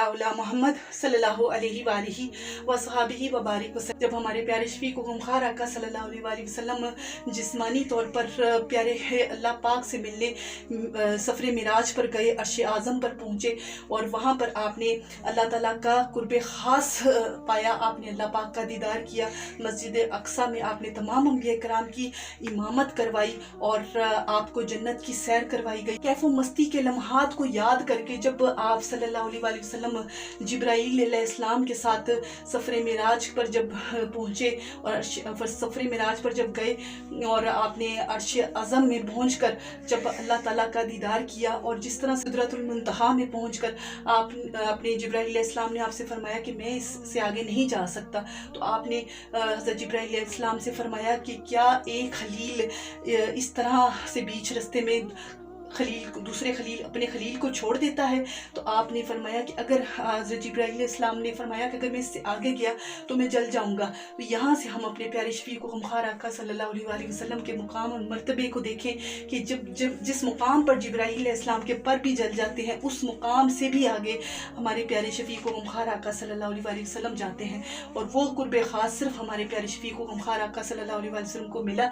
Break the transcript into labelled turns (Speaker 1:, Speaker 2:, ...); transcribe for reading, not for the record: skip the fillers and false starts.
Speaker 1: अला मोहम्मद सल्लल्लाहु अलैहि वालिहि वसहबिहि व बारिक वसल्लम। जब हमारे प्यारे शफीक गमखार आका सल्लल्लाहु अलैहि वसल्लम जिस्मानी तौर पर प्यारे अल्लाह पाक से मिलने सफ़र मिराज पर गए, अर्श आज़म पर पहुँचे और वहाँ पर आपने अल्लाह ताला का कुर्ब ख़ास पाया, आपने अल्लाह पाक का दीदार किया। मस्जिद अक्सा में आपने तमाम अंबिया कराम की इमामत करवाई और आपको जन्नत की सैर करवाई गई। कैफो मस्ती के लम्हात को याद करके जब आप सल्लल्लाहु अलैहि वसल्लम जिब्राईल अलैहिस्सलाम के साथ सफ़र मिराज पर जब पहुँचे और सफ़र मिराज पर जब गए और आपने अर्श अज़म में पहुँच कर जब अल्लाह ताला का दीदार किया और जिस तरह सिदरतुल मुंतहा में पहुँच कर आपने जिब्राईल अलैहिस्सलाम ने आपसे फरमाया कि मैं इससे आगे नहीं जा सकता, तो आपने हज़रत जिब्राईल अलैहिस्सलाम से फरमाया कि क्या एक खलील इस तरह से बीच रास्ते में दूसरे खलील अपने खलील को छोड़ देता है? तो आपने फरमाया कि अगर हज़रत जिब्राईल अलैहिस्सलाम ने फरमाया कि अगर मैं इससे आगे गया तो मैं जल जाऊंगा। तो यहाँ से हम अपने प्यारे शफीक गमखार आका सल्लल्लाहु अलैहि वसल्लम के मुकाम और मर्तबे को देखें कि जब जिस मुकाम पर जिब्राईल अलैहिस्सलाम के पर भी जल जाते हैं, उस मुकाम से भी आगे हमारे प्यारे शफीक गमखार आका सल्लल्लाहु अलैहि वसल्लम जाते हैं और वो कुर्ब ख़ास सिर्फ हमारे प्यारे शफीक गमखार आका सल्लल्लाहु अलैहि वसल्लम को मिला।